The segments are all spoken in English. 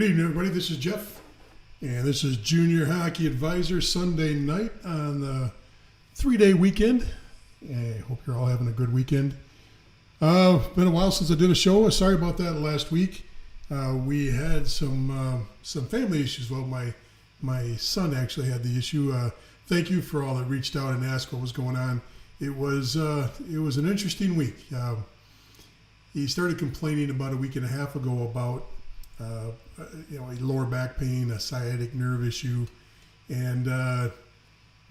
Good evening, everybody. This is Jeff, and this is Junior Hockey Advisor Sunday night on the 3-day weekend. I hope you're all having a good weekend. Been a while since I did a show. Sorry about that last week. We had some family issues. Well, my son actually had the issue. Thank you for all that reached out and asked what was going on. It was an interesting week. He started complaining about a week and a half ago about a lower back pain, a sciatic nerve issue, and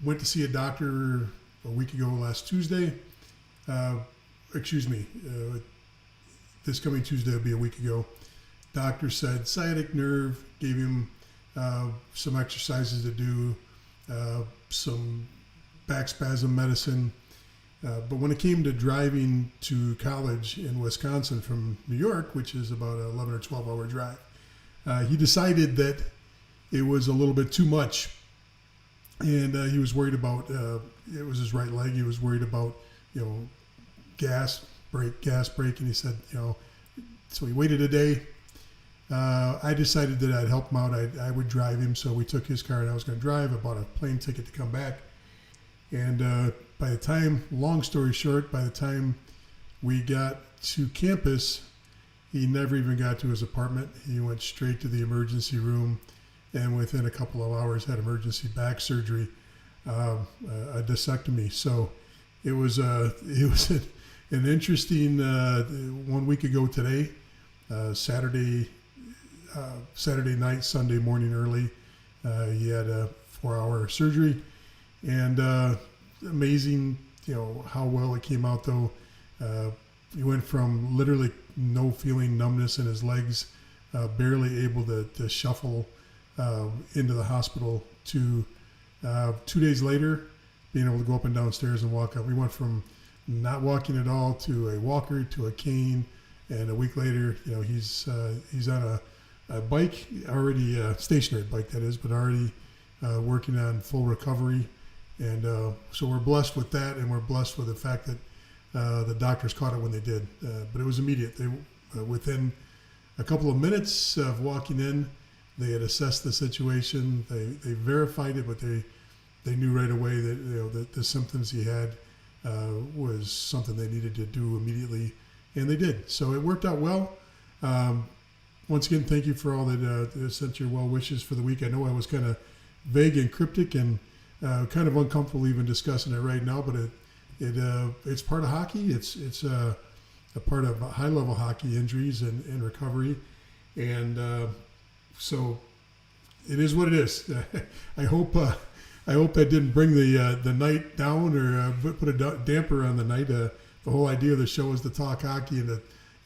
went to see a doctor a week ago last Tuesday. This coming Tuesday will be a week ago. Doctor said sciatic nerve, gave him some exercises to do, some back spasm medicine. But when it came to driving to college in Wisconsin from New York, which is about an 11 or 12 hour drive, he decided that it was a little bit too much. And he was worried about, it was his right leg. He was worried about, gas brake. And he said, so he waited a day. I decided that I'd help him out. I would drive him. So we took his car and I was going to drive. I bought a plane ticket to come back. And by the time, long story short, by the time we got to campus, he never even got to his apartment. He went straight to the emergency room, and within a couple of hours had emergency back surgery, a discectomy. So it was an interesting 1 week ago today, Saturday night, Sunday morning early. He had a 4-hour surgery, and amazing, how well it came out though. He went from literally no feeling numbness in his legs, barely able to shuffle into the hospital, to 2 days later being able to go up and down stairs and walk up. We went from not walking at all to a walker to a cane, and a week later, he's on a bike, already a stationary bike that is, but already working on full recovery. And so we're blessed with that, and we're blessed with the fact that the doctors caught it when they did. But it was immediate. They within a couple of minutes of walking in, they had assessed the situation. They verified it, but they knew right away that that the symptoms he had was something they needed to do immediately, and they did. So it worked out well. Once again, thank you for all that sent your well wishes for the week. I know I was kind of vague and cryptic and kind of uncomfortable even discussing it right now, but it's part of hockey. It's a part of high level hockey injuries and recovery, and so it is what it is. I hope that didn't bring the night down or put a damper on the night. The whole idea of the show is to talk hockey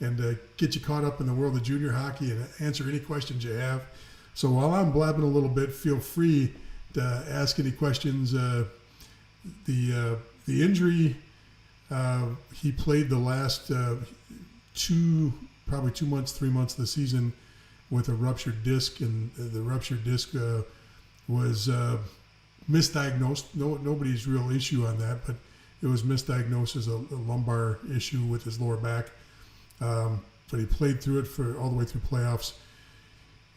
and get you caught up in the world of junior hockey and answer any questions you have. So while I'm blabbing a little bit, feel free to ask any questions. The injury, he played the last 3 months of the season with a ruptured disc, and the ruptured disc was misdiagnosed. Nobody's real issue on that, but it was misdiagnosed as a lumbar issue with his lower back. But he played through it for all the way through playoffs.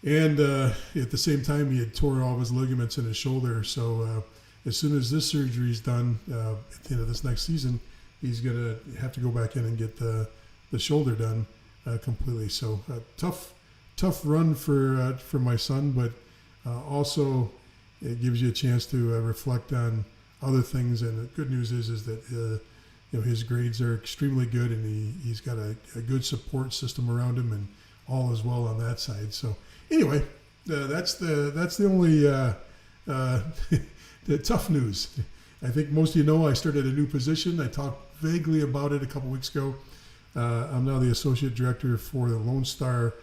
And at the same time, he had tore all of his ligaments in his shoulder. So as soon as this surgery is done at the end of this next season, he's going to have to go back in and get the shoulder done completely. So tough run for my son, but also it gives you a chance to reflect on other things. And the good news is that his grades are extremely good, and he's got a good support system around him, and all is well on that side. So anyway, that's the only the tough news. I think most of you know I started a new position. I talked vaguely about it a couple weeks ago. I'm now the associate director for the Lone Star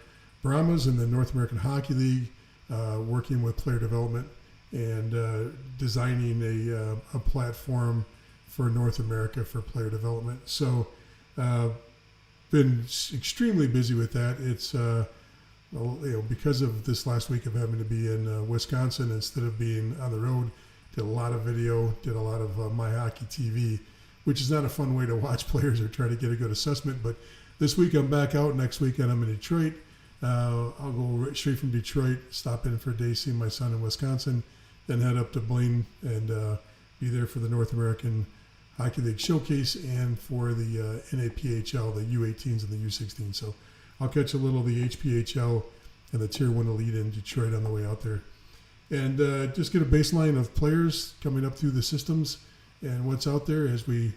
Brahmas in the North American Hockey League, working with player development and designing a platform for North America for player development. So been extremely busy with that. It's because of this last week of having to be in Wisconsin instead of being on the road, did a lot of video, did a lot of My Hockey TV, which is not a fun way to watch players or try to get a good assessment. But this week I'm back out. Next weekend I'm in Detroit. I'll go straight from Detroit, stop in for a day, see my son in Wisconsin, then head up to Blaine and be there for the North American Hockey League Showcase and for the NAPHL, the U18s and the U16. So I'll catch a little of the HPHL and the Tier 1 Elite in Detroit on the way out there. And just get a baseline of players coming up through the systems and what's out there as we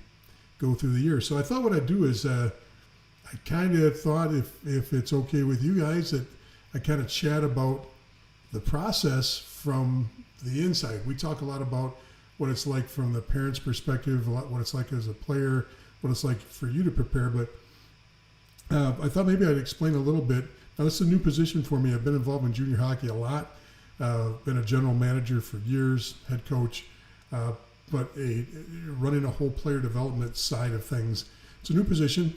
go through the year. So I thought what I'd do is I kind of thought if it's okay with you guys that I kind of chat about the process from the inside. We talk a lot about what it's like from the parent's perspective, what it's like as a player, what it's like for you to prepare. But I thought maybe I'd explain a little bit. Now, this is a new position for me. I've been involved in junior hockey a lot. Been a general manager for years, head coach, but running a whole player development side of things. It's a new position.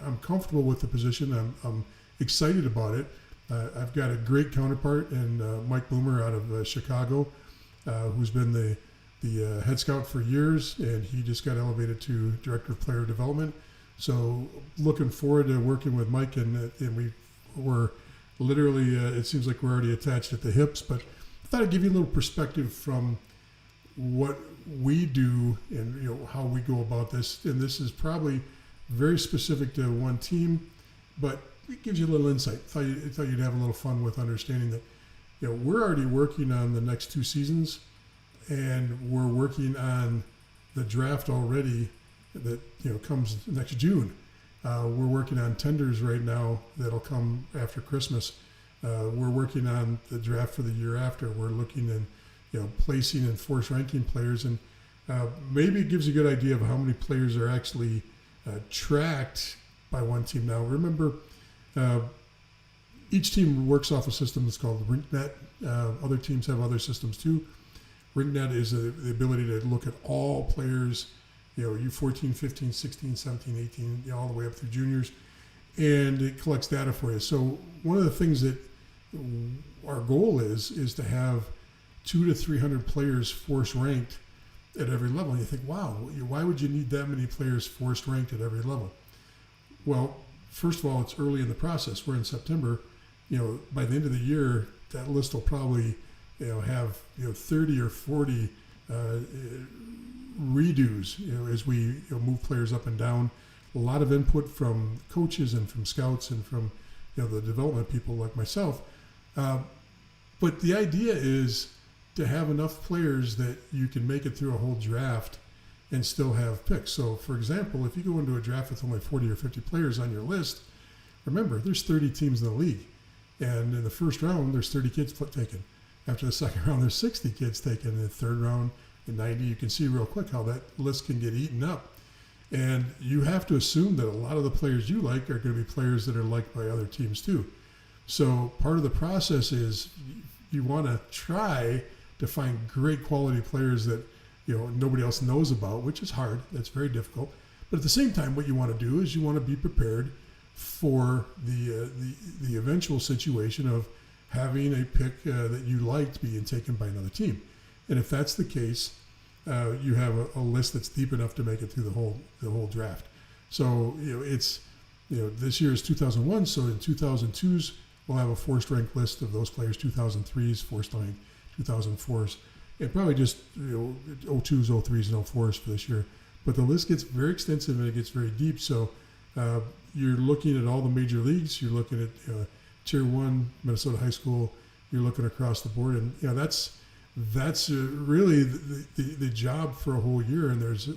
I'm comfortable with the position. I'm excited about it. I've got a great counterpart in Mike Boomer out of Chicago, who's been the head scout for years, and he just got elevated to director of player development. So looking forward to working with Mike, and we're literally, it seems like we're already attached at the hips, but I thought I'd give you a little perspective from what we do and how we go about this. And this is probably very specific to one team, but it gives you a little insight. Thought you'd have a little fun with understanding that we're already working on the next 2 seasons, and we're working on the draft already that comes next June. We're working on tenders right now that'll come after Christmas. We're working on the draft for the year after. We're looking and placing and force ranking players, and maybe it gives you a good idea of how many players are actually tracked by one team. Now, remember, each team works off a system that's called RinkNet. Other teams have other systems too. RinkNet is the ability to look at all players, U14, 15, 16, 17, 18, all the way up through juniors, and it collects data for you. So one of the things that our goal is to have 200 to 300 players force ranked at every level. And you think, wow, why would you need that many players forced ranked at every level? Well, first of all, it's early in the process. We're in September. By the end of the year, that list will probably have 30 or 40 redos as we move players up and down. A lot of input from coaches and from scouts and from the development people like myself. But the idea is to have enough players that you can make it through a whole draft and still have picks. So, for example, if you go into a draft with only 40 or 50 players on your list, remember, there's 30 teams in the league. And in the first round, there's 30 kids taken. After the second round, there's 60 kids taken. In the third round, in 90, you can see real quick how that list can get eaten up. And you have to assume that a lot of the players you like are going to be players that are liked by other teams too. So part of the process is you want to try to find great quality players that nobody else knows about, which is hard. That's very difficult. But at the same time, what you want to do is you want to be prepared for the eventual situation of having a pick that you liked being taken by another team. And if that's the case, you have a list that's deep enough to make it through the whole draft. So it's this year is 2001, so in 2002s we'll have a forced ranked list of those players. 2003s forced ranked, 2004s, and probably just 02s, 03s, and 04s for this year. But the list gets very extensive and it gets very deep. So you're looking at all the major leagues. You're looking at Tier 1 Minnesota high school. You're looking across the board, and that's really the job for a whole year. And there's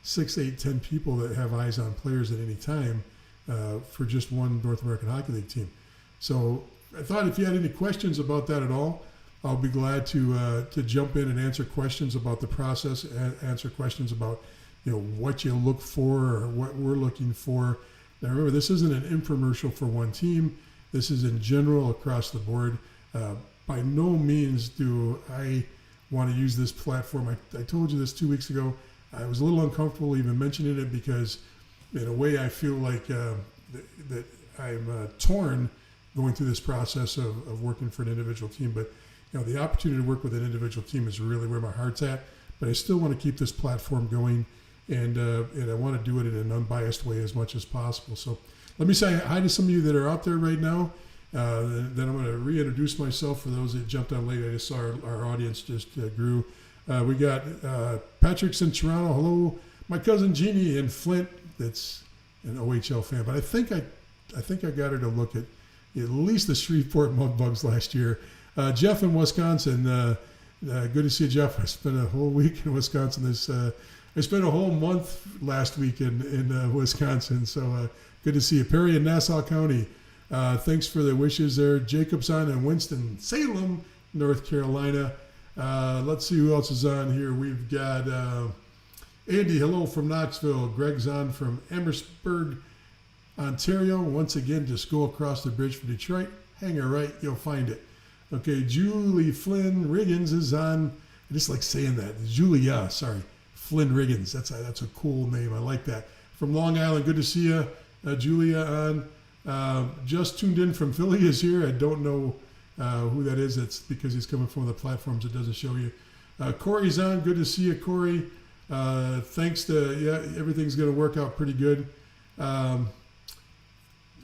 6, 8, 10 people that have eyes on players at any time for just one North American Hockey League team. So I thought if you had any questions about that at all, I'll be glad to jump in and answer questions about the process, answer questions about what you look for or what we're looking for. Now remember, this isn't an infomercial for one team. This is in general across the board. By no means do I want to use this platform. I told you this 2 weeks ago. I was a little uncomfortable even mentioning it because in a way I feel like that I'm torn going through this process of working for an individual team. But the opportunity to work with an individual team is really where my heart's at. But I still want to keep this platform going and I want to do it in an unbiased way as much as possible. So let me say hi to some of you that are out there right now. Then I'm going to reintroduce myself for those that jumped on late. I just saw our audience just grew. We got Patrick's in Toronto. Hello, my cousin Jeannie in Flint. That's an OHL fan, but I think I got her to look at least the Shreveport Mudbugs last year. Jeff in Wisconsin. Good to see you, Jeff. I spent a whole week in Wisconsin. I spent a whole month last week in Wisconsin. So good to see you. Perry in Nassau County. Thanks for the wishes there. Jacob's on in Winston-Salem, North Carolina. Let's see who else is on here. We've got Andy, hello from Knoxville. Greg's on from Amherstburg, Ontario. Once again, just go across the bridge from Detroit. Hang a right, you'll find it. Okay, Julie Flynn Riggins is on. I just like saying that. Julia, sorry. Flynn Riggins. That's a cool name. I like that. From Long Island, good to see you. Julia on. Just tuned in from Philly is here. I don't know who that is. That's because he's coming from the platforms. It doesn't show you. Corey's on. Good to see you, Corey. Thanks to, everything's going to work out pretty good.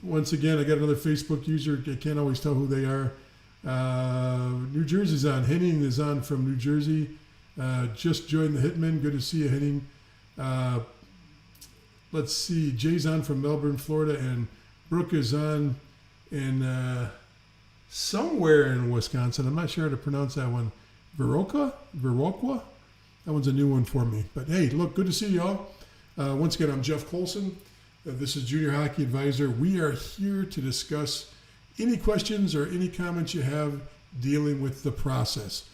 Once again, I got another Facebook user. I can't always tell who they are. New Jersey's on. Henning is on from New Jersey. Just joined the Hitman. Good to see you, Henning. Let's see. Jay's on from Melbourne, Florida, and Brooke is on in somewhere in Wisconsin. I'm not sure how to pronounce that one. Viroqua? That one's a new one for me. But hey, look, good to see y'all. Once again, I'm Jeff Colson. This is Junior Hockey Advisor. We are here to discuss any questions or any comments you have dealing with the process.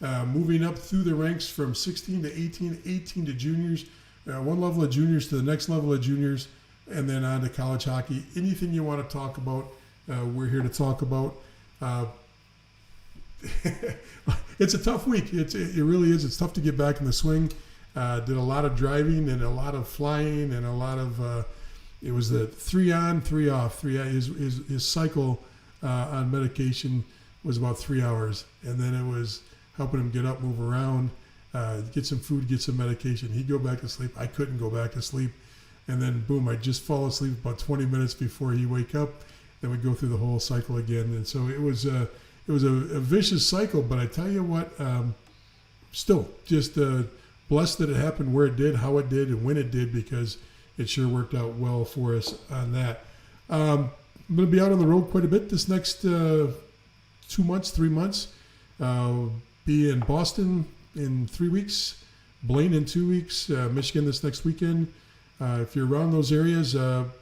Moving up through the ranks from 16 to 18, 18 to juniors, one level of juniors to the next level of juniors, and then on to college hockey. Anything you want to talk about, we're here to talk about. It's a tough week. It really is. It's tough to get back in the swing. Did a lot of driving and a lot of flying and a lot of. It was the 3 on, 3 off. His cycle on medication was about 3 hours, and then it was helping him get up, move around, get some food, get some medication. He'd go back to sleep. I couldn't go back to sleep, and then boom, I'd just fall asleep about 20 minutes before he'd wake up. Then we'd go through the whole cycle again, and so it was a vicious cycle. But I tell you what, still just blessed that it happened where it did, how it did, and when it did, because it sure worked out well for us on that. I'm going to be out on the road quite a bit this next 2 months, 3 months. Be in Boston in 3 weeks, Blaine in 2 weeks, Michigan this next weekend. If you're around those areas,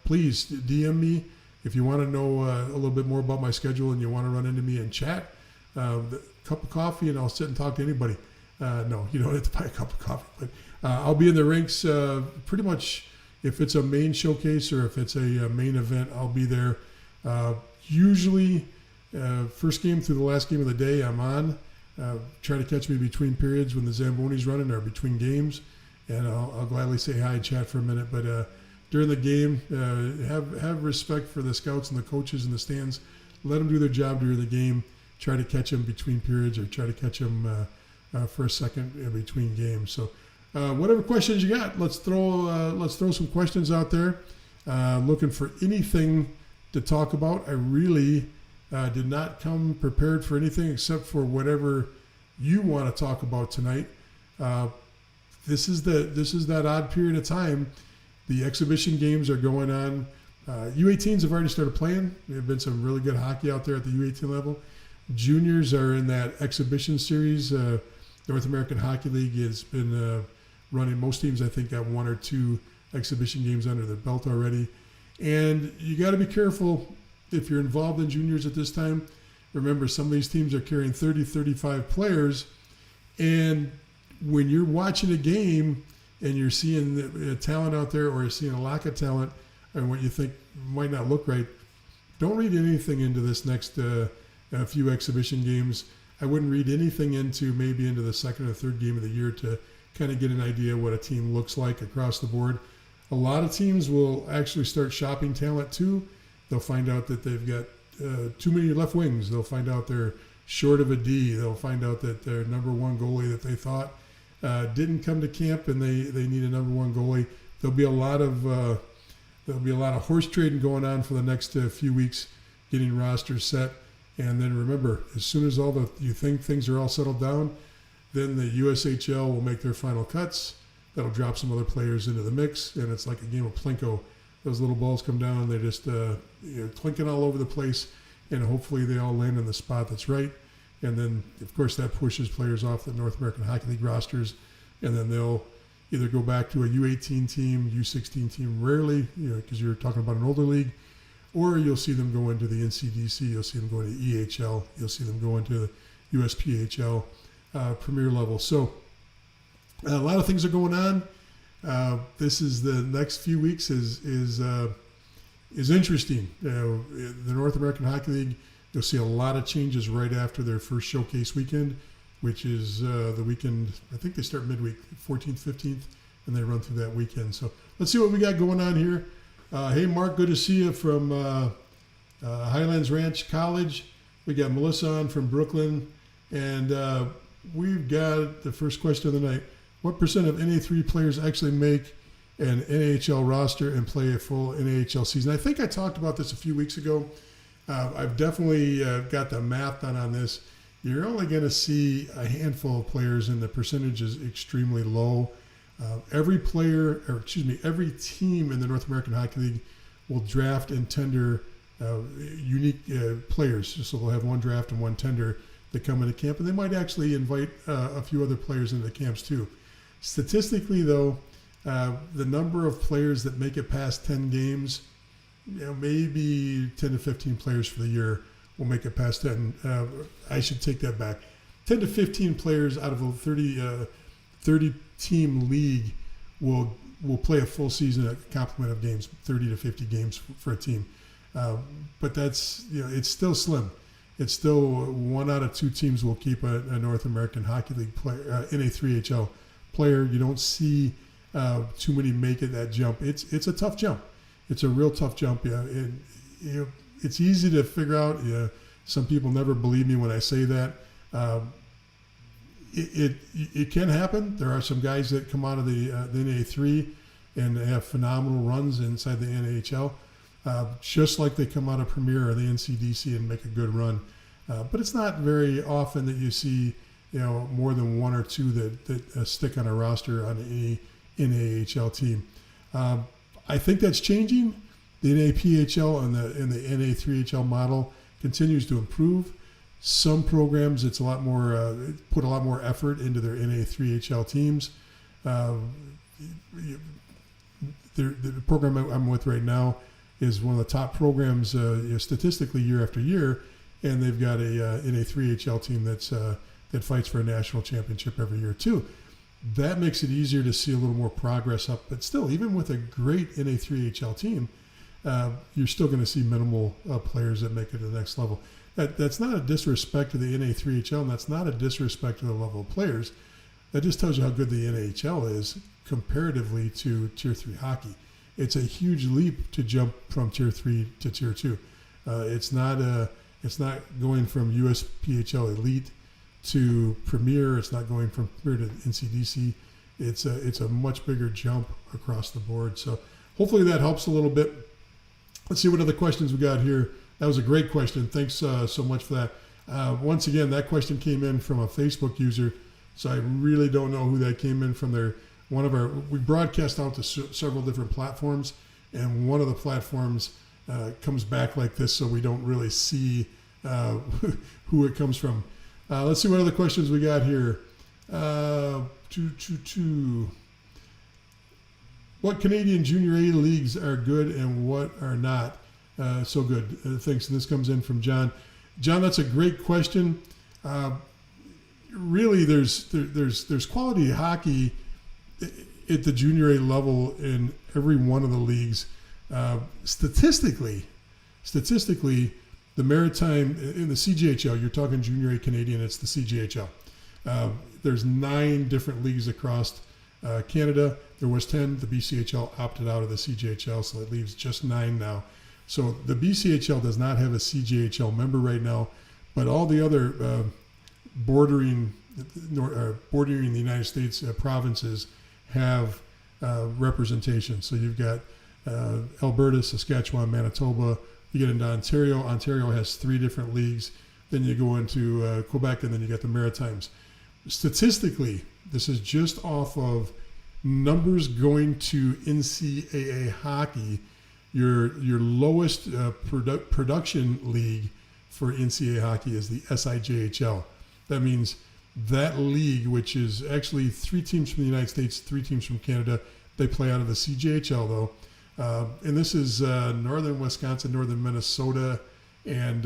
please DM me. If you want to know a little bit more about my schedule and you want to run into me and chat, a cup of coffee and I'll sit and talk to anybody. No, you don't have to buy a cup of coffee, but I'll be in the rinks pretty much. If it's a main showcase or if it's a main event, I'll be there. Usually, first game through the last game of the day, I'm on. Try to catch me between periods when the Zamboni's running or between games, and I'll gladly say hi and chat for a minute. But during the game, have respect for the scouts and the coaches in the stands. Let them do their job during the game. Try to catch them between periods or try to catch them for a second in between games. So. Whatever questions you got, let's throw some questions out there. Looking for anything to talk about. I really did not come prepared for anything except for whatever you want to talk about tonight. This is that odd period of time. The exhibition games are going on. U18s have already started playing. There have been some really good hockey out there at the U18 level. Juniors are in that exhibition series. North American Hockey League has been running. Most teams, I think, got 1 or 2 exhibition games under their belt already. And you got to be careful if you're involved in juniors at this time. Remember, some of these teams are carrying 30, 35 players. And when you're watching a game and you're seeing the talent out there or you're seeing a lack of talent and what you think might not look right, don't read anything into this next few exhibition games. I wouldn't read anything into the second or third game of the year to kind of get an idea what a team looks like across the board. A lot of teams will actually start shopping talent too. They'll find out that they've got too many left wings. They'll find out they're short of a D. They'll find out that their number one goalie that they thought didn't come to camp, and they need a number one goalie. There'll be a lot of horse trading going on for the next few weeks, getting rosters set. And then remember, as soon as you think things are all settled down, then the USHL will make their final cuts. That'll drop some other players into the mix, and it's like a game of Plinko. Those little balls come down, and they're just clinking all over the place, and hopefully they all land in the spot that's right. And then, of course, that pushes players off the North American Hockey League rosters, and then they'll either go back to a U18 team, U16 team, rarely, because you're talking about an older league, or you'll see them go into the NCDC, you'll see them go into EHL, you'll see them go into the USPHL premier level. So a lot of things are going on. This is the next few weeks is interesting. The North American Hockey League, you'll see a lot of changes right after their first showcase weekend, which is the weekend, I think they start midweek, 14th, 15th, and they run through that weekend. So let's see what we got going on here. Hey, Mark, good to see you from Highlands Ranch College. We got Melissa on from Brooklyn, and we've got the first question of the night. What percent of NA3 players actually make an NHL roster and play a full NHL season? I think I talked about this a few weeks ago. I've definitely got the math done on this. You're only going to see a handful of players, and the percentage is extremely low. Every team in the North American Hockey League will draft and tender unique players. So they'll have one draft and one tender that come into camp, and they might actually invite a few other players into the camps too. Statistically, though, the number of players that make it past 10 games, maybe 10 to 15 players for the year will make it past 10. I should take that back. 10 to 15 players out of a 30 team league will play a full season at complement of games, 30 to 50 games for a team. But that's, it's still slim. It's still 1 out of 2 teams will keep a North American Hockey League player, NA3HL player. You don't see too many making that jump. It's a tough jump. It's a real tough jump. It's easy to figure out. Some people never believe me when I say that. It can happen. There are some guys that come out of the NA3 and have phenomenal runs inside the NHL, just like they come out of Premier or the NCDC and make a good run. But it's not very often that you see more than 1 or 2 that stick on a roster on any NAHL team. I think that's changing. The NAPHL and the NA3HL model continues to improve. Some programs, it's a lot more put a lot more effort into their NA3HL teams. The program I'm with right now is one of the top programs statistically year after year, and they've got a NA3HL team that fights for a national championship every year too. That makes it easier to see a little more progress up, but still, even with a great NA3HL team, you're still going to see minimal players that make it to the next level. That's not a disrespect to the NA3HL, and that's not a disrespect to the level of players. That just tells you how good the NHL is comparatively to Tier 3 hockey. It's a huge leap to jump from Tier 3 to Tier 2. It's not going from USPHL Elite to Premier. It's not going from Premier to NCDC. It's a much bigger jump across the board. So hopefully that helps a little bit. Let's see what other questions we got here. That was a great question. Thanks so much for that. Once again, that question came in from a Facebook user, so I really don't know who that came in from. We broadcast out to several different platforms, and one of the platforms comes back like this, so we don't really see who it comes from. Let's see what other questions we got here. What Canadian Junior A leagues are good and what are not so good? Thanks. And this comes in from John. John, that's a great question. Really, there's quality hockey at the Junior A level in every one of the leagues. Statistically, the Maritime in the CJHL, you're talking Junior A Canadian, it's the CJHL. There's 9 different leagues across Canada. There was 10. The BCHL opted out of the CJHL, so it leaves just 9 now. So the BCHL does not have a CJHL member right now, but all the other bordering the United States provinces have representation. So you've got Alberta, Saskatchewan, Manitoba. You get into Ontario. Ontario has 3 different leagues. Then you go into Quebec, and then you got the Maritimes. Statistically, this is just off of numbers going to NCAA hockey. Your lowest production league for NCAA hockey is the SIJHL. That means that league, which is actually 3 teams from the United States, 3 teams from Canada, they play out of the CJHL though. And this is northern Wisconsin, northern Minnesota, and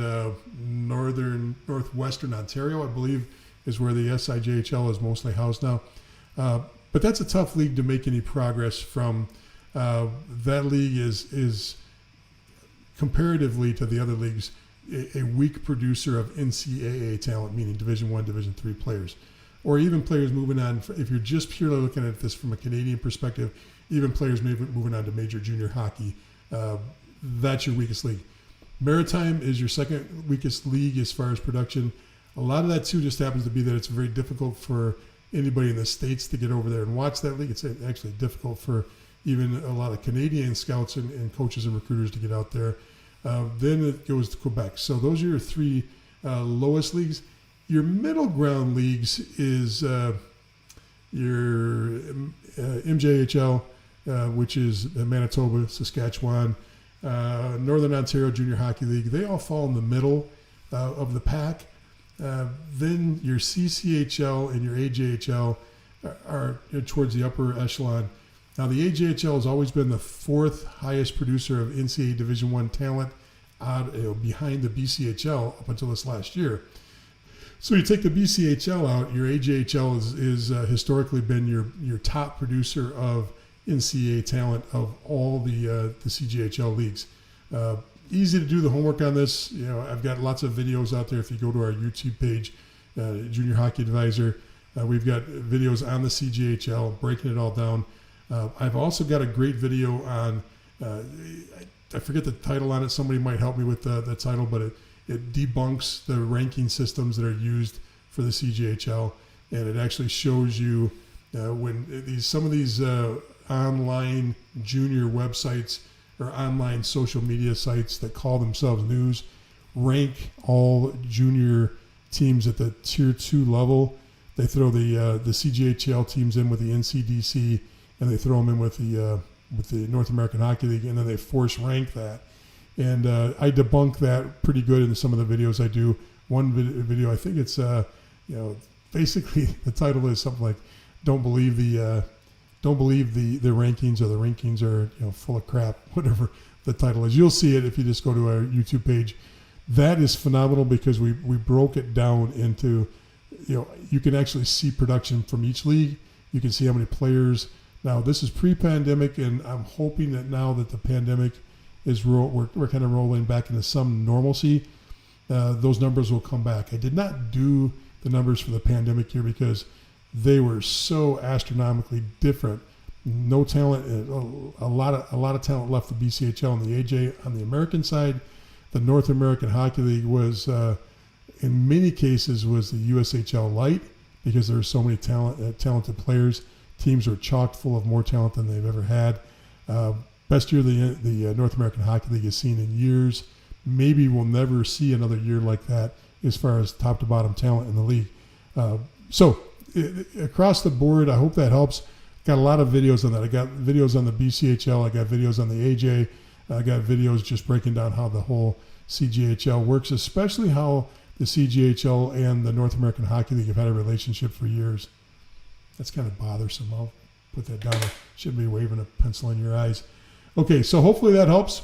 northwestern Ontario, I believe, is where the SIJHL is mostly housed now. But that's a tough league to make any progress from. That league is comparatively to the other leagues a weak producer of NCAA talent, meaning Division I, Division III players, or even players moving on. If you're just purely looking at this from a Canadian perspective, even players moving on to major junior hockey, that's your weakest league. Maritime is your second weakest league as far as production. A lot of that too just happens to be that it's very difficult for anybody in the States to get over there and watch that league. It's actually difficult for even a lot of Canadian scouts and coaches and recruiters to get out there. Then it goes to Quebec. So those are your 3 lowest leagues. Your middle ground leagues is your MJHL, which is Manitoba, Saskatchewan, Northern Ontario Junior Hockey League. They all fall in the middle of the pack. Then your CCHL and your AJHL are towards the upper echelon. Now, the AJHL has always been the 4th highest producer of NCAA Division I talent behind the BCHL up until this last year. So you take the BCHL out, your AJHL is historically been your top producer of NCAA talent of all the CJHL leagues. Easy to do the homework on this. I've got lots of videos out there. If you go to our YouTube page, Junior Hockey Advisor, we've got videos on the CJHL breaking it all down. I've also got a great video on, I forget the title on it. Somebody might help me with the title, but it debunks the ranking systems that are used for the CJHL, and it actually shows you when some of these online junior websites or online social media sites that call themselves news rank all junior teams at the tier 2 level. They throw the CJHL teams in with the NCDC, and they throw them in with the North American Hockey League, and then they force rank that. And I debunk that pretty good in some of the videos I do. One video, I think it's basically the title is something like "Don't believe the rankings," or "The rankings are full of crap," whatever the title is. You'll see it if you just go to our YouTube page. That is phenomenal because we broke it down into, you can actually see production from each league. You can see how many players. Now, this is pre-pandemic, and I'm hoping that now that the pandemic is we're kind of rolling back into some normalcy, those numbers will come back. I did not do the numbers for the pandemic year because they were so astronomically different. No talent, a lot of talent left the BCHL and the AJ. On the American side, the North American Hockey League was, in many cases, was the USHL light because there were so many talented players. Teams are chock full of more talent than they've ever had. Best year the North American Hockey League has seen in years. Maybe we'll never see another year like that as far as top to bottom talent in the league. Across the board, I hope that helps. Got a lot of videos on that. I got videos on the BCHL. I got videos on the AJ. I got videos just breaking down how the whole CJHL works, especially how the CJHL and the North American Hockey League have had a relationship for years. That's kind of bothersome. I'll put that down. I shouldn't be waving a pencil in your eyes. Okay, so hopefully that helps.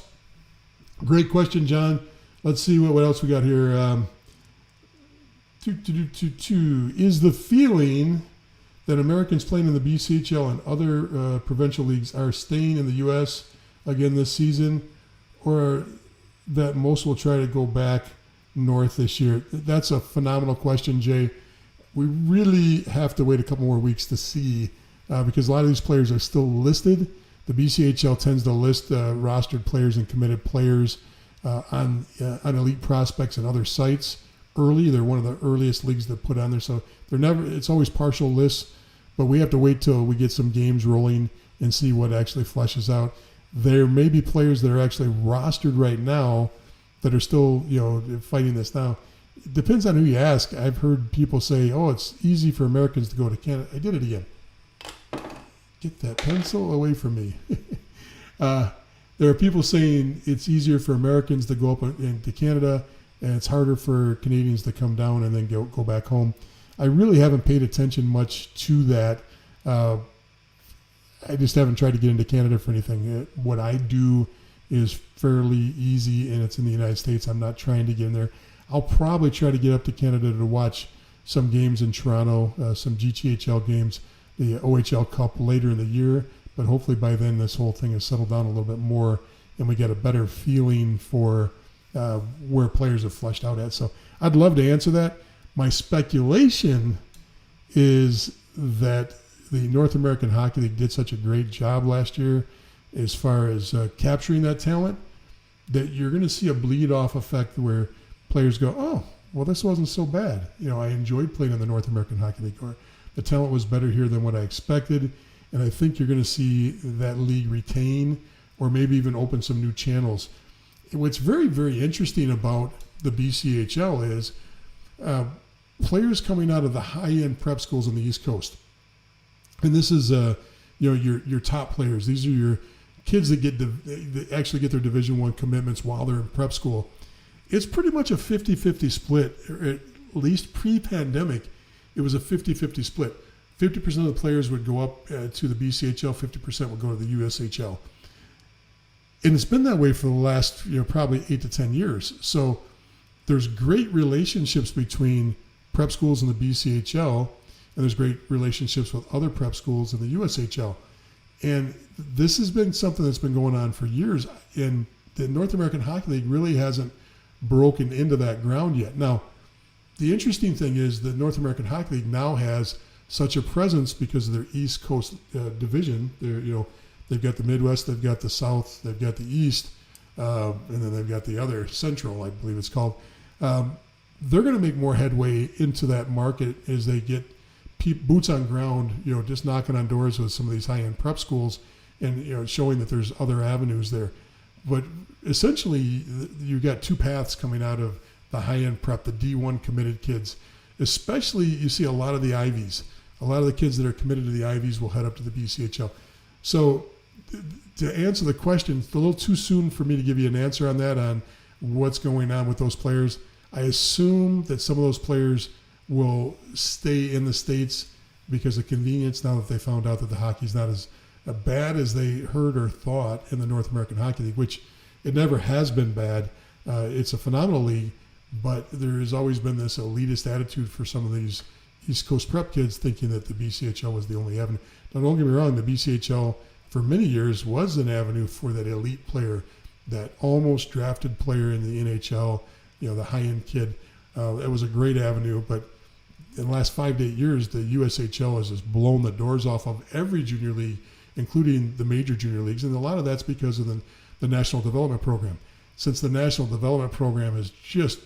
Great question, John. Let's see what else we got here. Is the feeling that Americans playing in the BCHL and other provincial leagues are staying in the U.S. again this season, or that most will try to go back north this year? That's a phenomenal question, Jay. We really have to wait a couple more weeks to see because a lot of these players are still listed. The BCHL tends to list rostered players and committed players on Elite Prospects and other sites. early. They're one of the earliest leagues that put on there, so they're never. It's always partial lists, but we have to wait till we get some games rolling and see what actually fleshes out. There may be players that are actually rostered right now that are still, fighting this now. It depends on who you ask. I've heard people say, "Oh, it's easy for Americans to go to Canada." I did it again. Get that pencil away from me. There are people saying it's easier for Americans to go up into Canada, and it's harder for Canadians to come down and then go back home. I really haven't paid attention much to that. I just haven't tried to get into Canada for anything. What I do is fairly easy, and it's in the United States. I'm not trying to get in there. I'll probably try to get up to Canada to watch some games in Toronto, some GTHL games, the OHL Cup later in the year. But hopefully by then this whole thing has settled down a little bit more and we get a better feeling for where players are fleshed out at. So I'd love to answer that. My speculation is that the North American Hockey League did such a great job last year as far as capturing that talent that you're going to see a bleed-off effect where players go, oh, well, this wasn't so bad. I enjoyed playing in the North American Hockey League. Or the talent was better here than what I expected. And I think you're going to see that league retain or maybe even open some new channels. What's very, very interesting about the BCHL is players coming out of the high-end prep schools on the East Coast. And this is, your top players. These are your kids that actually get their Division I commitments while they're in prep school. It's pretty much a 50-50 split, or at least pre-pandemic, it was a 50-50 split. 50% of the players would go up to the BCHL, 50% would go to the USHL. And it's been that way for the last, probably 8 to 10 years. So there's great relationships between prep schools in the BCHL, and there's great relationships with other prep schools in the USHL. And this has been something that's been going on for years. And the North American Hockey League really hasn't broken into that ground yet. Now, the interesting thing is the North American Hockey League now has such a presence because of their East Coast division. They've got the Midwest, they've got the South, they've got the East, and then they've got the other Central, I believe it's called. They're going to make more headway into that market as they get boots on ground, just knocking on doors with some of these high-end prep schools and, showing that there's other avenues there. But essentially, you've got two paths coming out of the high-end prep, the D1 committed kids. Especially, you see a lot of the Ivies. A lot of the kids that are committed to the Ivies will head up to the BCHL. So to answer the question, it's a little too soon for me to give you an answer on that, on what's going on with those players. I assume that some of those players will stay in the States because of convenience now that they found out that the hockey's not as bad as they heard or thought in the North American Hockey League, which it never has been bad. It's a phenomenal league, but there has always been this elitist attitude for some of these East Coast prep kids thinking that the BCHL was the only avenue. Now, don't get me wrong, the BCHL for many years was an avenue for that elite player, that almost drafted player in the NHL, the high-end kid. It was a great avenue, but in the last 5 to 8 years, the USHL has just blown the doors off of every junior league, including the major junior leagues, and a lot of that's because of the National Development Program. Since the National Development Program is just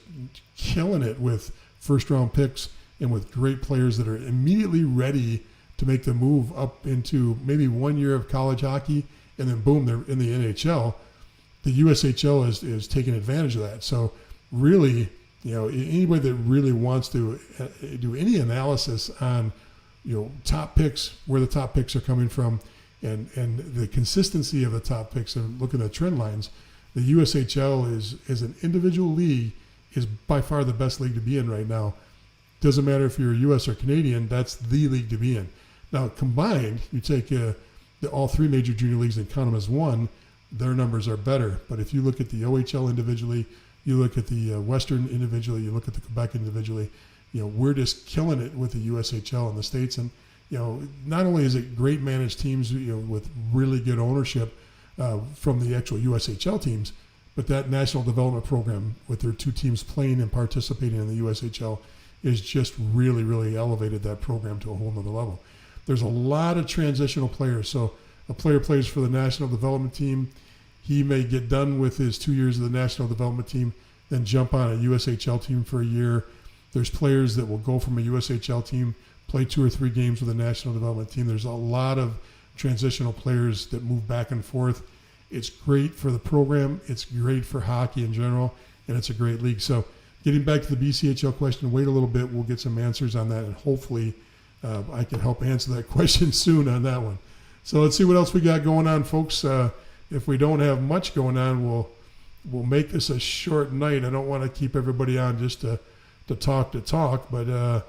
killing it with first-round picks and with great players that are immediately ready to make the move up into maybe 1 year of college hockey, and then boom, they're in the NHL. The USHL is taking advantage of that. So really, anybody that really wants to do any analysis on, top picks, where the top picks are coming from, and the consistency of the top picks, and looking at trend lines, the USHL is an individual league, is by far the best league to be in right now. Doesn't matter if you're US or Canadian, that's the league to be in. Now, combined, you take all three major junior leagues and count them as one, their numbers are better. But if you look at the OHL individually, you look at the Western individually, you look at the Quebec individually, we're just killing it with the USHL in the States. And, not only is it great managed teams, with really good ownership from the actual USHL teams, but that National Development Program with their two teams playing and participating in the USHL is just really, really elevated that program to a whole nother level. There's a lot of transitional players. So a player plays for the National Development Team. He may get done with his 2 years of the National Development Team, then jump on a USHL team for a year, There's players that will go from a USHL team, play 2 or 3 games with a national development team. There's a lot of transitional players that move back and forth. It's great for the program. It's great for hockey in general, and it's a great league. So getting back to the BCHL question, wait a little bit. We'll get some answers on that, and hopefully I can help answer that question soon on that one. So let's see what else we got going on, folks. If we don't have much going on, we'll make this a short night. I don't want to keep everybody on just to talk, but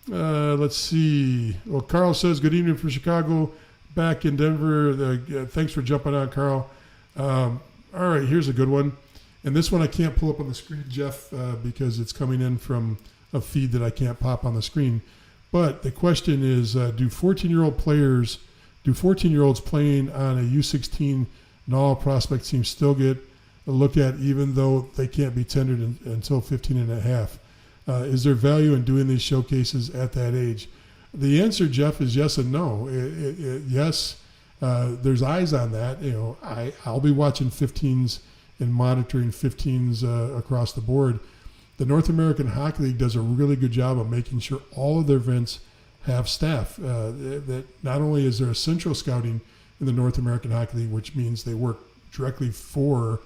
let's see. Well, Carl says, good evening from Chicago, back in Denver. Thanks for jumping on, Carl. All right, here's a good one. And this one I can't pull up on the screen, Jeff, because it's coming in from a feed that I can't pop on the screen. But the question is, do 14-year-olds playing on a U16 NAL prospect team still get a look at even though they can't be tendered until 15 and a half? Is there value in doing these showcases at that age? The answer, Jeff, is yes and no. Yes, there's eyes on that. I'll be watching 15s and monitoring 15s across the board. The North American Hockey League does a really good job of making sure all of their events have staff. That not only is there a central scouting in the North American Hockey League, which means they work directly for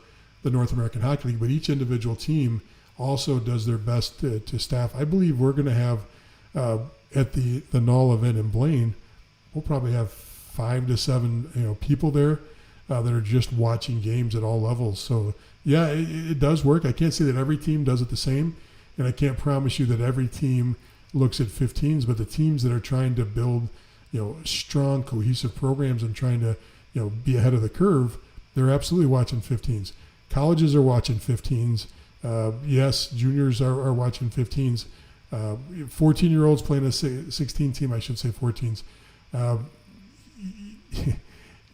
the North American Hockey League, but each individual team also does their best to staff. I believe we're going to have at the NAL event in Blaine, we'll probably have 5 to 7 people there that are just watching games at all levels. So yeah, it does work. I can't say that every team does it the same, and I can't promise you that every team looks at 15s, but the teams that are trying to build strong, cohesive programs and trying to be ahead of the curve, they're absolutely watching 15s. Colleges are watching 15s. Yes, juniors are watching 15s. 14-year-olds playing a 16 team, I should say 14s.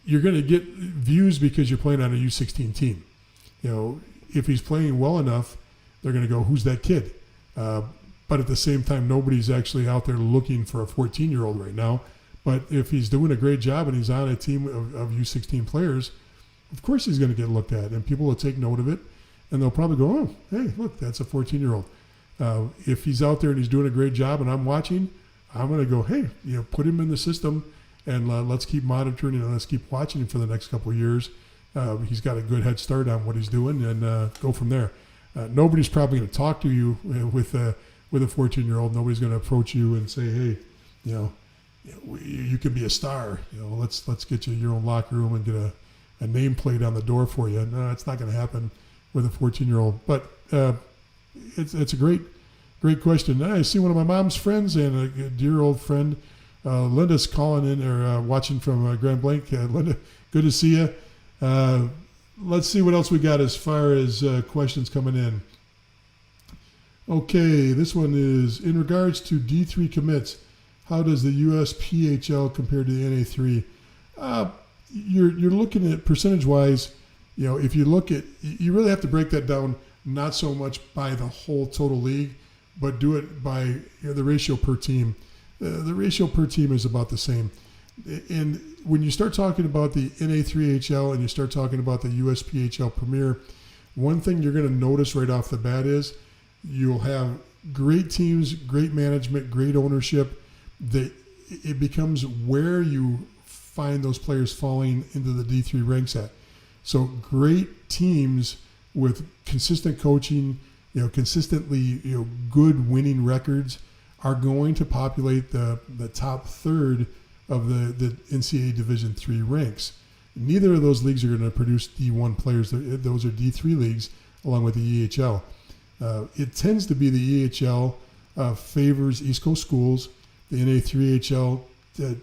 You're going to get views because you're playing on a U16 team. If he's playing well enough, they're going to go, who's that kid? But at the same time, nobody's actually out there looking for a 14-year-old right now. But if he's doing a great job and he's on a team of U16 players, of course he's going to get looked at, and people will take note of it, and they'll probably go, oh, hey, look, that's a 14-year-old. If he's out there and he's doing a great job and I'm watching, I'm going to go, hey, put him in the system, and let's keep monitoring and let's keep watching him for the next couple of years. He's got a good head start on what he's doing, and go from there. Nobody's probably going to talk to you with a 14-year-old. Nobody's going to approach you and say, hey, you could be a star. Let's get you your own locker room and get a nameplate on the door for you. No, it's not going to happen with a 14-year-old. But it's a great question. I see one of my mom's friends and a dear old friend, Linda's calling in or watching from Grand Blanc. Linda, good to see you. Let's see what else we got as far as questions coming in. Okay, this one is, in regards to D3 commits, how does the USPHL compare to the NA3? You're looking at percentage-wise, if you look at, you really have to break that down not so much by the whole total league, but do it by the ratio per team. The ratio per team is about the same. And when you start talking about the NA3HL and you start talking about the USPHL Premier, one thing you're going to notice right off the bat is you'll have great teams, great management, great ownership. That it becomes where you find those players falling into the D3 ranks at. So great teams with consistent coaching, consistently good winning records are going to populate the top third of the NCAA Division III ranks. Neither of those leagues are going to produce D1 players. Those are D3 leagues along with the EHL. It tends to be the EHL favors East Coast schools. The NA3HL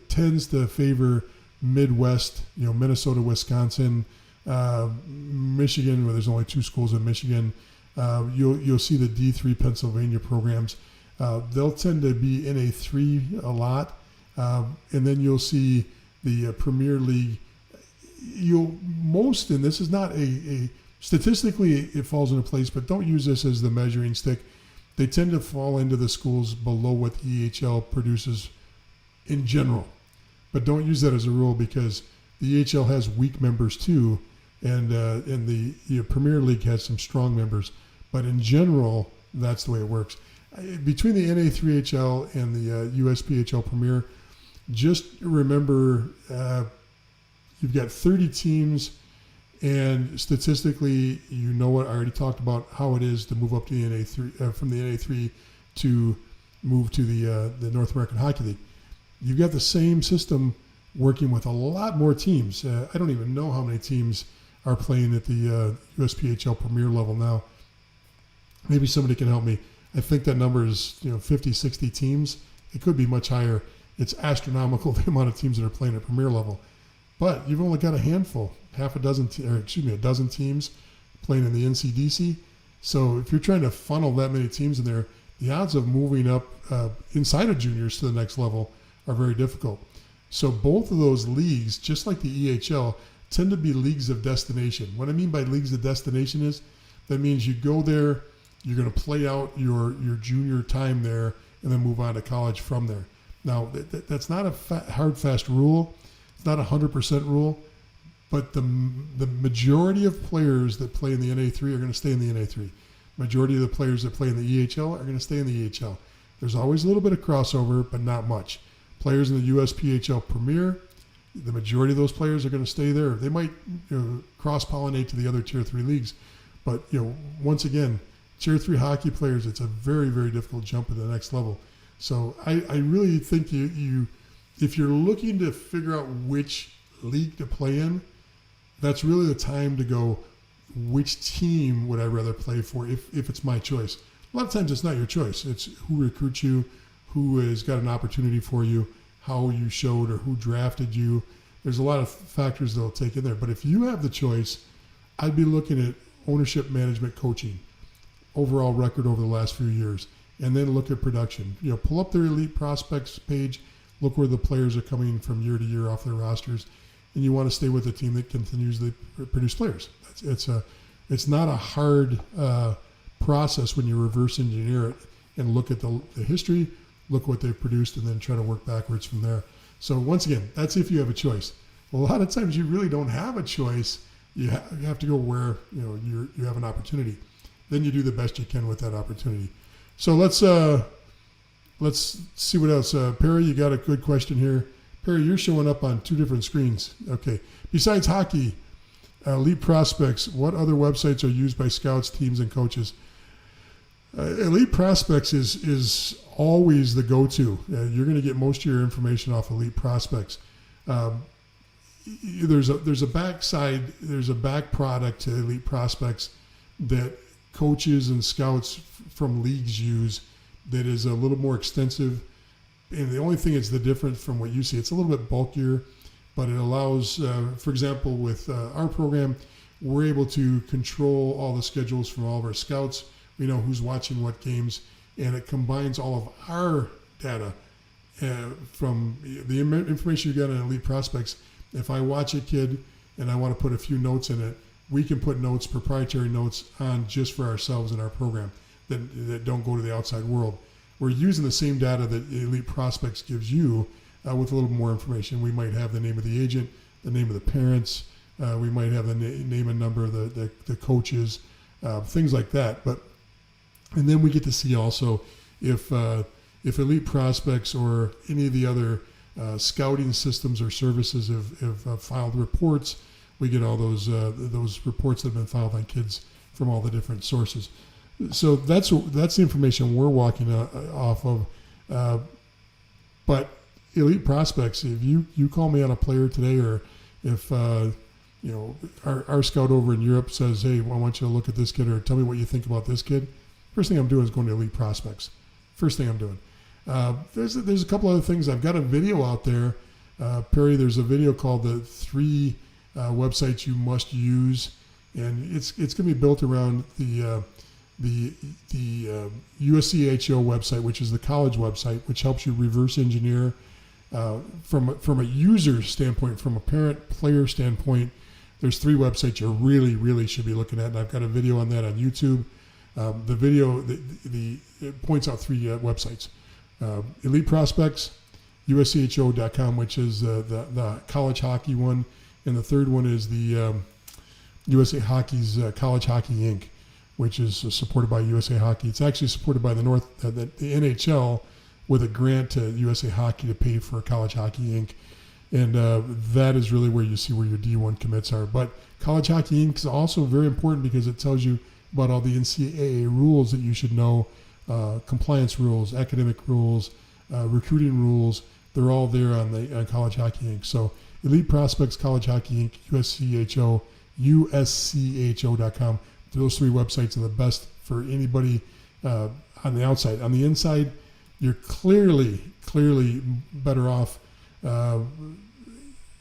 tends to favor Midwest, Minnesota, Wisconsin, Michigan, where there's only 2 schools in Michigan. You'll see the D3 Pennsylvania programs. They'll tend to be NA3 a lot. And then you'll see the Premier League. And this is not a statistically it falls into place, but don't use this as the measuring stick. They tend to fall into the schools below what the EHL produces in general. But don't use that as a rule, because the EHL has weak members too, and the Premier League has some strong members. But in general, that's the way it works. between the NA3HL and the USPHL Premier, just remember you've got 30 teams, and statistically, you know what I already talked about how it is to move up to the NA3 from the NA3 to move to the North American Hockey League. You've got the same system working with a lot more teams. I don't even know how many teams are playing at the USPHL Premier level now. Maybe somebody can help me. I think that number is 50, 60 teams. It could be much higher. It's astronomical the amount of teams that are playing at Premier level. But you've only got a handful, a dozen teams playing in the NCDC. So if you're trying to funnel that many teams in there, the odds of moving up inside of juniors to the next level are very difficult. So both of those leagues, just like the EHL, tend to be leagues of destination. What I mean by leagues of destination is that means you go there, you're going to play out your junior time there, and then move on to college from there. Now, that's not a hard, fast rule. It's not a 100% rule. But the majority of players that play in the NA3 are going to stay in the NA3. Majority of the players that play in the EHL are going to stay in the EHL. There's always a little bit of crossover, but not much. Players in the USPHL Premier, the majority of those players are going to stay there. They might cross-pollinate to the other Tier 3 leagues. But, once again, Tier 3 hockey players, it's a very, very difficult jump to the next level. So I really think if you're looking to figure out which league to play in, that's really the time to go, which team would I rather play for if it's my choice. A lot of times it's not your choice. It's who recruits you, who has got an opportunity for you, how you showed, or who drafted you. There's a lot of factors that will take in there. But if you have the choice, I'd be looking at ownership, management, coaching, overall record over the last few years, and then look at production. Pull up their elite prospects page, look where the players are coming from year to year off their rosters, and you want to stay with a team that continues to produce players. It's not a hard process when you reverse engineer it and look at the history, look what they've produced, and then try to work backwards from there. So once again, that's if you have a choice. A lot of times you really don't have a choice. You have to go where you have an opportunity. Then you do the best you can with that opportunity. So let's see what else. Perry, you got a good question here. Perry, you're showing up on two different screens. Okay. Besides hockey, Elite Prospects, what other websites are used by scouts, teams, and coaches? Elite Prospects is always the go-to. You're going to get most of your information off Elite Prospects. There's a backside, there's a back product to Elite Prospects that coaches and scouts from leagues use that is a little more extensive. And the only thing that's the difference from what you see, it's a little bit bulkier, but it allows, for example, with our program, we're able to control all the schedules from all of our scouts. We know who's watching what games, and it combines all of our data from the information you get on Elite Prospects. If I watch a kid and I want to put a few notes in it, we can put notes, proprietary notes, on just for ourselves in our program that don't go to the outside world. We're using the same data that Elite Prospects gives you with a little more information. We might have the name of the agent, the name of the parents, we might have the name and number of the coaches, things like that. And then we get to see also if Elite Prospects or any of the other scouting systems or services have filed reports. We get all those reports that have been filed on kids from all the different sources. So that's the information we're walking off of. But Elite Prospects, if you call me on a player today, or if our scout over in Europe says, hey, I want you to look at this kid, or tell me what you think about this kid, first thing I'm doing is going to Elite Prospects. First thing I'm doing. There's a couple other things. I've got a video out there, Perry. There's a video called the 3 websites you must use, and it's going to be built around the USCHO website, which is the college website, which helps you reverse engineer from a user standpoint, from a parent-player standpoint. There's 3 websites you really, really should be looking at, and I've got a video on that on YouTube. The video it points out 3 websites: Elite Prospects, USCHO.com, which is the college hockey one, and the third one is the USA Hockey's College Hockey Inc. which is supported by USA Hockey. It's actually supported by the NHL with a grant to USA Hockey to pay for College Hockey Inc. And that is really where you see where your D1 commits are. But College Hockey Inc. is also very important because it tells you about all the NCAA rules that you should know, compliance rules, academic rules, recruiting rules. They're all there on College Hockey Inc. So Elite Prospects, College Hockey Inc., USCHO.com. Those three websites are the best for anybody on the outside. On the inside, you're clearly better off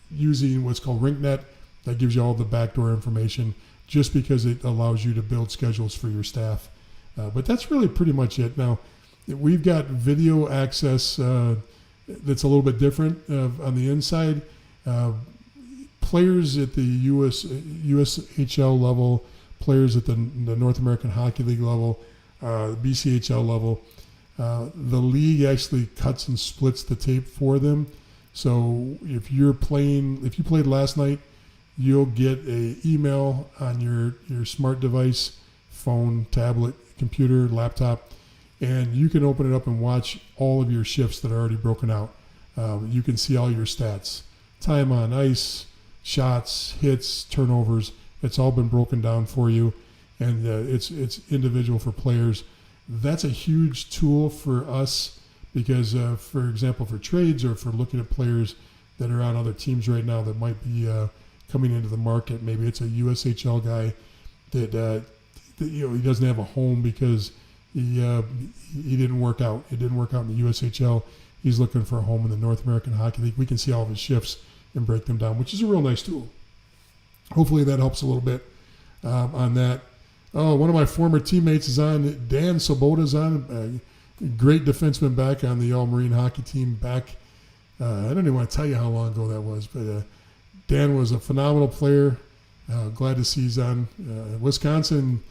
using what's called RinkNet. That gives you all the backdoor information just because it allows you to build schedules for your staff. But that's really pretty much it. Now, we've got video access that's a little bit different on the inside. Players at the USHL level, players at the North American Hockey League level, BCHL level, the league actually cuts and splits the tape for them. So if you played last night, you'll get an email on your smart device, phone, tablet, computer, laptop, and you can open it up and watch all of your shifts that are already broken out. You can see all your stats, time on ice, shots, hits, turnovers. It's all been broken down for you, and it's individual for players. That's a huge tool for us because, for example, for trades or for looking at players that are on other teams right now that might be coming into the market. Maybe it's a USHL guy that he doesn't have a home because he didn't work out. It didn't work out in the USHL. He's looking for a home in the North American Hockey League. We can see all of his shifts and break them down, which is a real nice tool. Hopefully that helps a little bit on that. Oh, one of my former teammates is on. Dan Sobota's on. Great defenseman back on the All-Marine hockey team back. I don't even want to tell you how long ago that was, but Dan was a phenomenal player. Glad to see he's on. Wisconsin.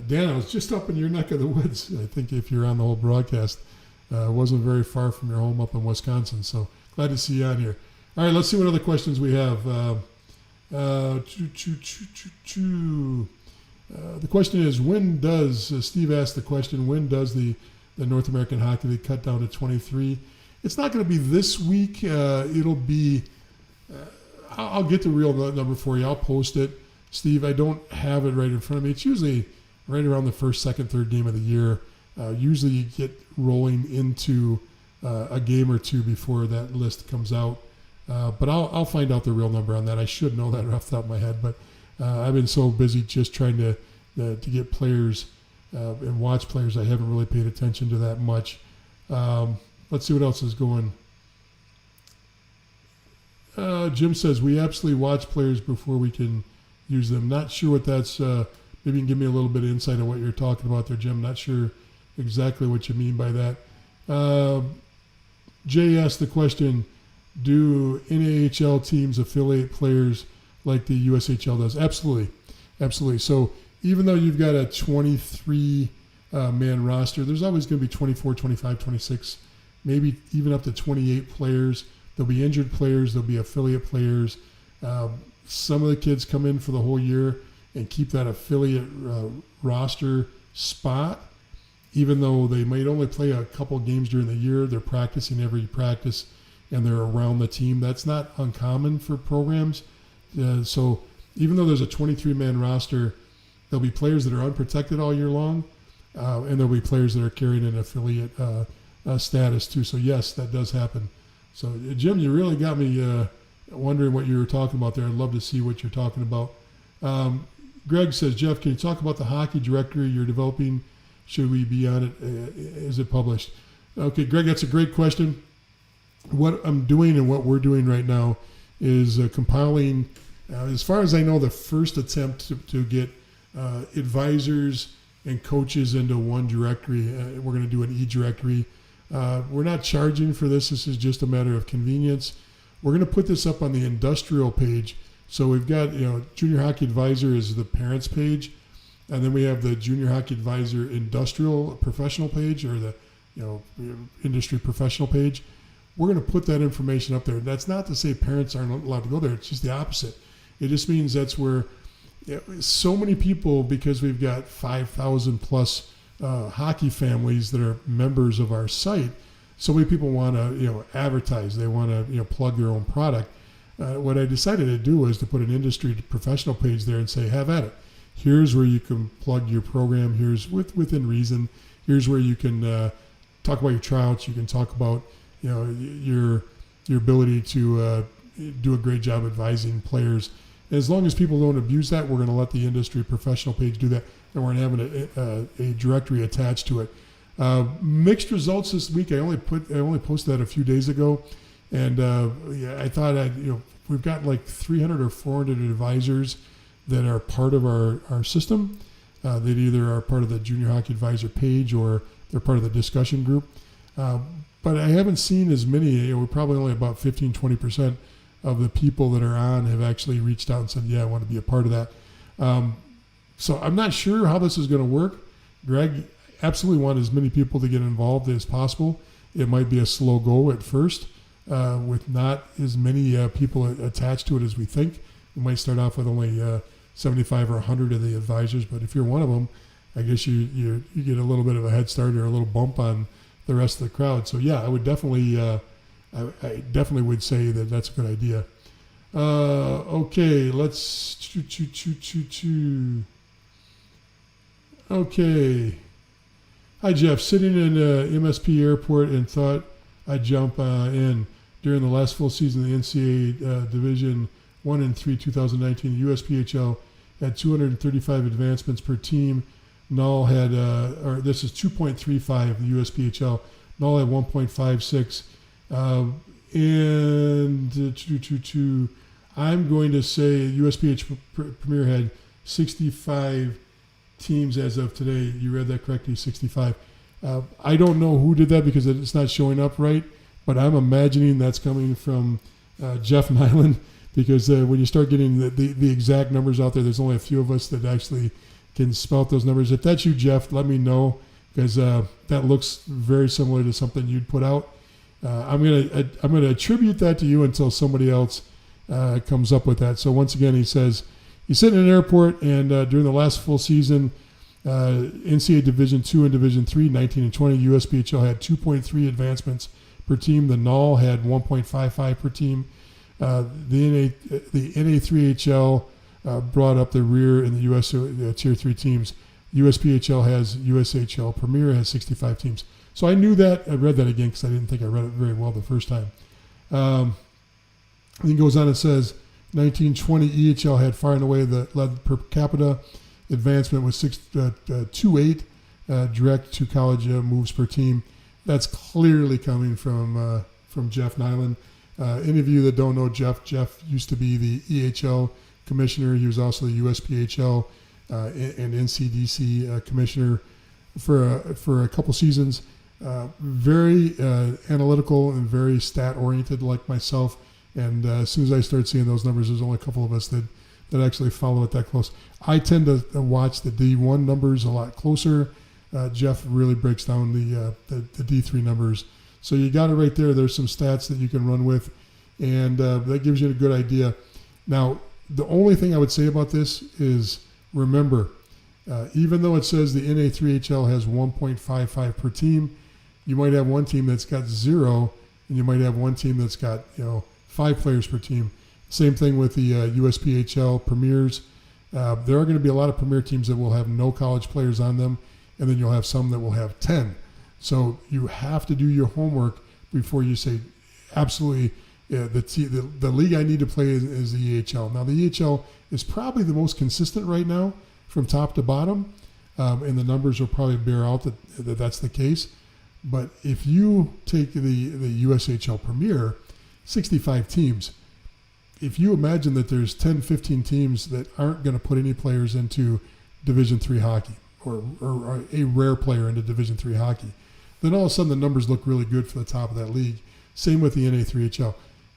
Dan, I was just up in your neck of the woods. I think if you're on the whole broadcast, wasn't very far from your home up in Wisconsin. So glad to see you on here. All right, let's see what other questions we have. The question is, when does, Steve asked the question, when does the North American Hockey League cut down to 23? It's not going to be this week. It'll be, I'll get the real number for you. I'll post it. Steve, I don't have it right in front of me. It's usually right around the first, second, third game of the year. Usually you get rolling into a game or two before that list comes out. But I'll find out the real number on that. I should know that off the top of my head, but I've been so busy just trying to get players and watch players. I haven't really paid attention to that much. Let's see what else is going. Jim says, we absolutely watch players before we can use them. Not sure what that's, maybe you can give me a little bit of insight on what you're talking about there, Jim. Not sure exactly what you mean by that. Jay asked the question, do NAHL teams affiliate players like the USHL does? Absolutely. Absolutely. So even though you've got a 23-man roster, there's always going to be 24, 25, 26, maybe even up to 28 players. There'll be injured players. There'll be affiliate players. Some of the kids come in for the whole year and keep that affiliate roster spot. Even though they might only play a couple games during the year, they're practicing every practice and they're around the team. That's not uncommon for programs. So even though there's a 23-man roster, there'll be players that are unprotected all year long, and there'll be players that are carrying an affiliate status too. So yes, that does happen. So Jim, you really got me wondering what you were talking about there. I'd love to see what you're talking about. Greg says, Jeff, can you talk about the hockey directory you're developing? Should we be on it? Is it published? Okay, Greg, that's a great question. What I'm doing and what we're doing right now is compiling, as far as I know, the first attempt to get advisors and coaches into one directory. We're going to do an e-directory. We're not charging for this. This is just a matter of convenience. We're going to put this up on the industrial page. So we've got, Junior Hockey Advisor is the parents page. And then we have the Junior Hockey Advisor industrial professional page, or the, industry professional page. We're going to put that information up there. That's not to say parents aren't allowed to go there. It's just the opposite. It just means that's where so many people, because we've got 5,000 plus hockey families that are members of our site. So many people want to advertise. They want to plug their own product. What I decided to do was to put an industry professional page there and say, have at it. Here's where you can plug your program. Here's within reason. Here's where you can talk about your tryouts. You can talk about your ability to do a great job advising players. As long as people don't abuse that, we're going to let the industry professional page do that, and we're going to have a directory attached to it. Mixed results this week. I only posted that a few days ago, and I thought we've got like 300 or 400 advisors that are part of our system. That either are part of the Junior Hockey Advisor page or they're part of the discussion group. But I haven't seen as many. We're probably only about 15-20% of the people that are on have actually reached out and said, yeah, I want to be a part of that. So I'm not sure how this is going to work. Greg, absolutely want as many people to get involved as possible. It might be a slow go at first with not as many people attached to it as we think. We might start off with only 75 or 100 of the advisors, but if you're one of them, I guess you get a little bit of a head start or a little bump on the rest of the crowd. So yeah, I would definitely I definitely would say that that's a good idea. Okay, let's Okay. Hi Jeff, sitting in MSP airport and thought I'd jump in during the last full season of the NCAA Division 1 and 3 2019. USPHL had 235 advancements per team. Null had, or this is 2.35, the USPHL. Null had 1.56. And I'm going to say USPH Premier had 65 teams as of today. You read that correctly, 65. I don't know who did that because it's not showing up right, but I'm imagining that's coming from Jeff Nyland, because when you start getting the exact numbers out there, there's only a few of us that actually can spell out those numbers. If that's you, Jeff, let me know, because that looks very similar to something you'd put out. I'm gonna attribute that to you until somebody else comes up with that. So once again, he says he's sitting in an airport, and during the last full season, NCAA Division 2 and Division 3, 19 and 20, USPHL had 2.3 advancements per team. The Null had 1.55 per team. The NA3HL brought up the rear in the US Tier 3 teams. USPHL has USHL Premier has 65 teams. So I knew that. I read that again because I didn't think I read it very well the first time. Then he goes on and says 1920 EHL had far and away the led per capita advancement with 6.28 direct to college moves per team. That's clearly coming from Jeff Nyland. Any of you that don't know Jeff used to be the EHL commissioner. He was also the USPHL and NCDC commissioner for a couple seasons. Very analytical and very stat oriented, like myself. And as soon as I started seeing those numbers, there's only a couple of us that actually follow it that close. I tend to watch the D1 numbers a lot closer. Jeff really breaks down the D3 numbers. So you got it right there. There's some stats that you can run with, and that gives you a good idea. Now, the only thing I would say about this is remember, even though it says the NA3HL has 1.55 per team, you might have one team that's got 0, and you might have one team that's got 5 players per team. Same thing with the USPHL Premiers. There are going to be a lot of Premier teams that will have no college players on them, and then you'll have some that will have 10. So you have to do your homework before you say, absolutely, the league I need to play is the EHL. Now, the EHL is probably the most consistent right now from top to bottom, and the numbers will probably bear out that that's the case. But if you take the USHL Premier, 65 teams, if you imagine that there's 10, 15 teams that aren't going to put any players into Division 3 hockey or a rare player into Division 3 hockey, then all of a sudden the numbers look really good for the top of that league. Same with the NA3HL.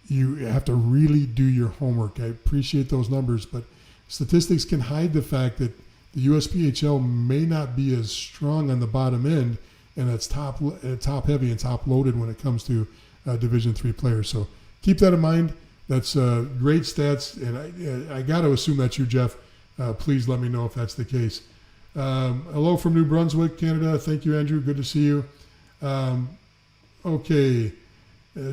You have to really do your homework. I appreciate those numbers, but statistics can hide the fact that the USPHL may not be as strong on the bottom end, and it's top heavy and top loaded when it comes to Division 3 players. So keep that in mind. That's great stats, and I got to assume that's you, Jeff. please let me know if that's the case. Hello from New Brunswick, Canada. Thank you, Andrew. Good to see you. Okay.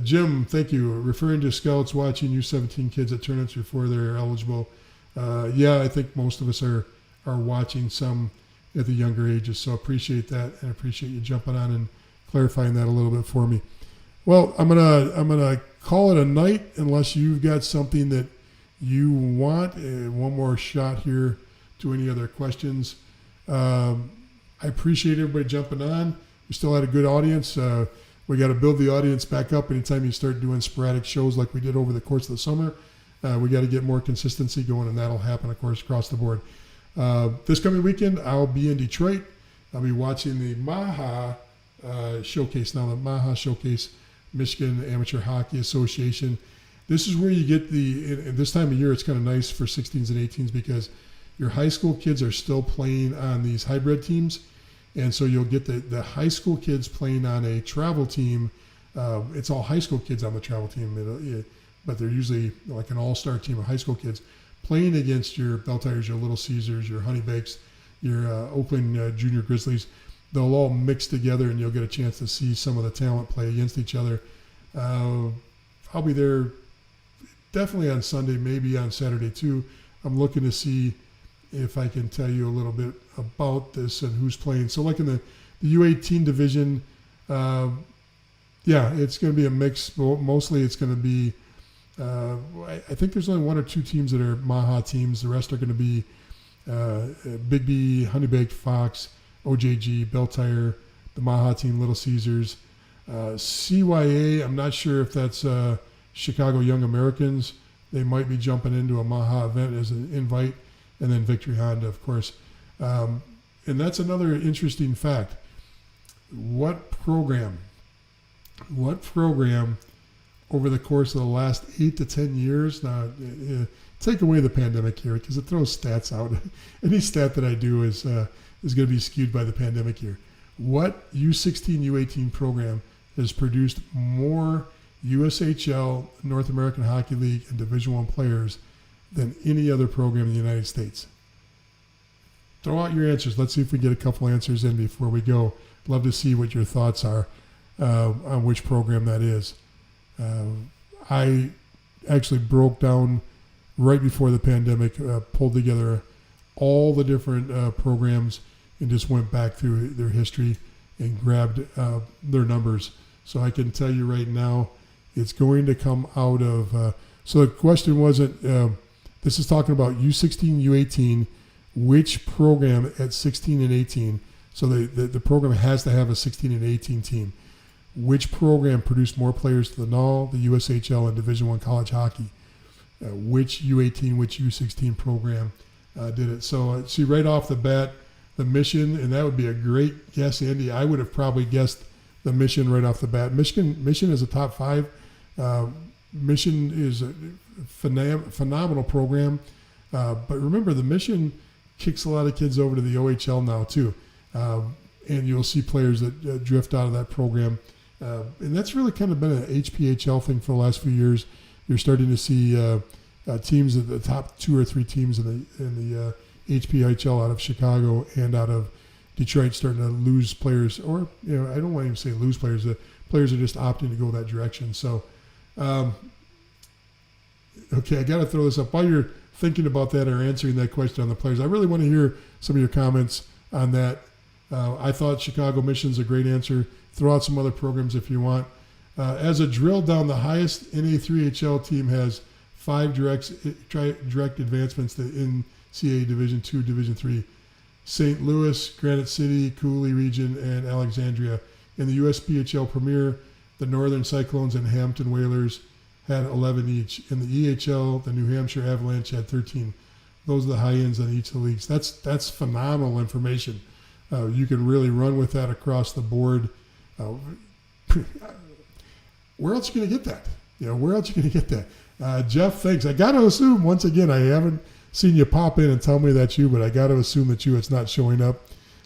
Jim, thank you. Referring to scouts watching U17 kids at tournaments before they're eligible. Yeah, I think most of us are watching some at the younger ages, so appreciate that, and appreciate you jumping on and clarifying that a little bit for me. Well, I'm gonna call it a night unless you've got something that you want. One more shot here to any other questions. I appreciate everybody jumping on. We still had a good audience. We got to build the audience back up anytime you start doing sporadic shows like we did over the course of the summer. We got to get more consistency going, and that'll happen, of course, across the board. This coming weekend, I'll be in Detroit. I'll be watching the Maha Showcase. Now, the Maha Showcase, Michigan Amateur Hockey Association. This is where you get this time of year, it's kind of nice for 16s and 18s because your high school kids are still playing on these hybrid teams. And so you'll get the high school kids playing on a travel team. It's all high school kids on the travel team, but they're usually like an all-star team of high school kids playing against your Bell Tigers, your Little Caesars, your Honey Bakes, your Oakland Junior Grizzlies. They'll all mix together, and you'll get a chance to see some of the talent play against each other. I'll be there definitely on Sunday, maybe on Saturday too. I'm looking to see if I can tell you a little bit about this and who's playing. So like in the U18 division, it's going to be a mix. Mostly it's going to be, I think there's only one or two teams that are Maha teams. The rest are going to be Big B, Honey Baked, Fox, OJG, Bell Tire, the Maha team, Little Caesars. CYA, I'm not sure if that's Chicago Young Americans. They might be jumping into a Maha event as an invite. And then Victory Honda, of course. And that's another interesting fact. What program over the course of the last 8 to 10 years, now take away the pandemic here because it throws stats out. Any stat that I do is going to be skewed by the pandemic here. What U16, U18 program has produced more USHL, North American Hockey League, and Division I players than any other program in the United States? Throw out your answers. Let's see if we get a couple answers in before we go. Love to see what your thoughts are on which program that is. I actually broke down right before the pandemic, pulled together all the different programs and just went back through their history and grabbed their numbers. So I can tell you right now, it's going to come out of... so the question wasn't... this is talking about U16, U18, which program at 16 and 18, so the program has to have a 16 and 18 team. Which program produced more players to the NAL, the USHL, and Division I college hockey? Which U18, which U16 program did it? So see right off the bat, the Mission, and that would be a great guess, Andy. I would have probably guessed the Mission right off the bat. Mission is a top 5. Mission is a phenomenal program, but remember the Mission kicks a lot of kids over to the OHL now too, and you'll see players that drift out of that program, and that's really kind of been an HPHL thing for the last few years. You're starting to see teams at the top 2 or 3 teams in the HPHL out of Chicago and out of Detroit starting to lose players, or I don't want to even say lose players. The players are just opting to go that direction. So. Okay, I got to throw this up. While you're thinking about that or answering that question on the players, I really want to hear some of your comments on that. I thought Chicago Mission's a great answer. Throw out some other programs if you want. As a drill down, the highest NA3HL team has 5 direct advancements to NCAA Division II, Division III. St. Louis, Granite City, Cooley Region, and Alexandria. In the USPHL Premier, the Northern Cyclones and Hampton Whalers had 11 each. In the EHL, the New Hampshire Avalanche had 13. Those are the high ends on each of the leagues. That's phenomenal information. You can really run with that across the board. Where else are you going to get that? Where else are you going to get that? Jeff, thanks. I got to assume, once again, I haven't seen you pop in and tell me that's you, but I got to assume that it's not showing up.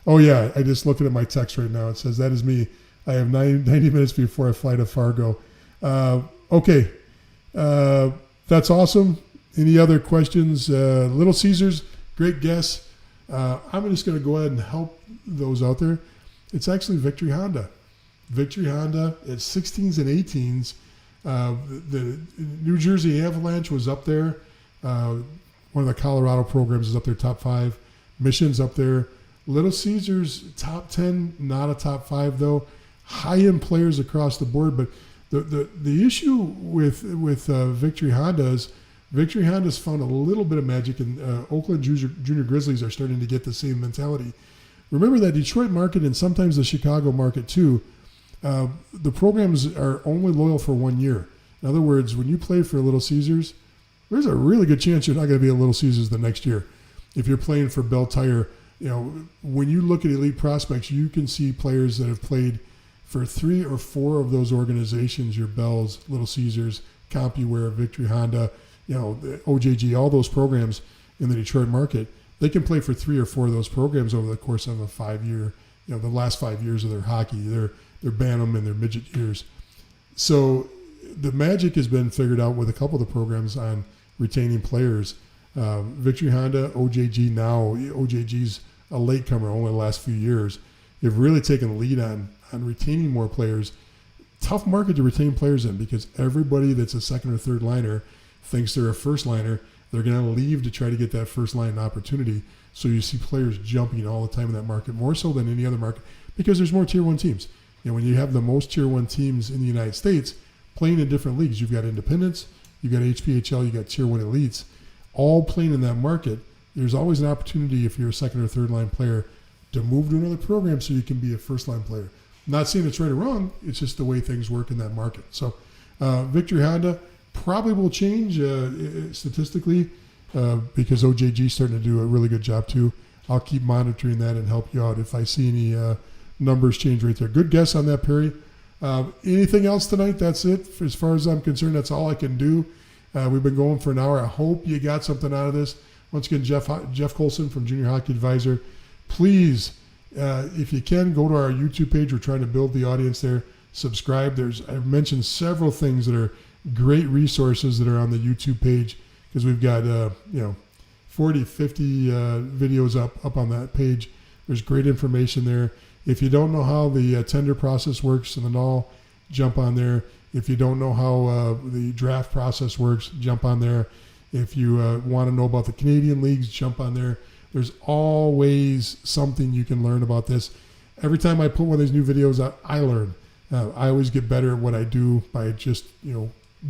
Oh, yeah, I just looking at my text right now. It says, that is me. I have 90 minutes before I fly to Fargo. Okay. That's awesome. Any other questions? Little Caesars, great guess. I'm just going to go ahead and help those out there. It's actually Victory Honda. Victory Honda at 16s and 18s. The New Jersey Avalanche was up there. One of the Colorado programs is up there, top 5. Mission's up there. Little Caesars, top 10, not a top 5 though. High-end players across the board, but the issue with Victory Honda is Victory Honda's found a little bit of magic, and Oakland Junior Grizzlies are starting to get the same mentality. Remember that Detroit market and sometimes the Chicago market too, the programs are only loyal for 1 year. In other words, when you play for Little Caesars, there's a really good chance you're not going to be at Little Caesars the next year. If you're playing for Bell Tire, when you look at elite prospects, you can see players that have played for 3 or 4 of those organizations, your Bells, Little Caesars, CompuWare, Victory Honda, the OJG, all those programs in the Detroit market. They can play for 3 or 4 of those programs over the course of a 5-year, the last 5 years of their hockey, their Bantam and their midget years. So the magic has been figured out with a couple of the programs on retaining players. Victory Honda, OJG now. OJG's a latecomer only the last few years. They've really taken the lead on retaining more players. Tough market to retain players in because everybody that's a second or third liner thinks they're a first liner. They're going to leave to try to get that first line opportunity. So you see players jumping all the time in that market, more so than any other market, because there's more Tier 1 teams. When you have the most Tier 1 teams in the United States playing in different leagues, you've got independents, you've got HPHL, you've got Tier 1 elites, all playing in that market. There's always an opportunity if you're a second or third line player to move to another program so you can be a first line player. I'm not saying it's right or wrong, it's just the way things work in that market. So Victory Honda probably will change statistically because OJG is starting to do a really good job too. I'll keep monitoring that and help you out if I see any numbers change right there. Good guess on that, Perry. Anything else tonight? That's it. As far as I'm concerned, that's all I can do. We've been going for an hour. I hope you got something out of this. Once again, Jeff Colson from Junior Hockey Advisor. Please, if you can, go to our YouTube page. We're trying to build the audience there. Subscribe. I've mentioned several things that are great resources that are on the YouTube page because we've got 40, 50 videos up on that page. There's great information there. If you don't know how the tender process works in the NAL, jump on there. If you don't know how the draft process works, jump on there. If you want to know about the Canadian leagues, jump on there. There's always something you can learn about this. Every time I put one of these new videos out, I learn. I always get better at what I do by just,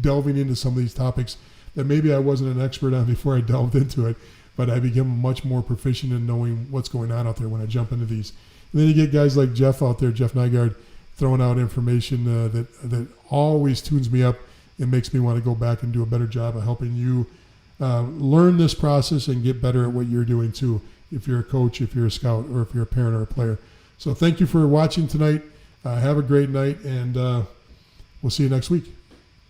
delving into some of these topics that maybe I wasn't an expert on before I delved into it, but I become much more proficient in knowing what's going on out there when I jump into these. And then you get guys like Jeff out there, Jeff Nygaard, throwing out information that always tunes me up and makes me want to go back and do a better job of helping you learn this process and get better at what you're doing too, if you're a coach, if you're a scout, or if you're a parent or a player. So thank you for watching tonight. Have a great night, and we'll see you next week.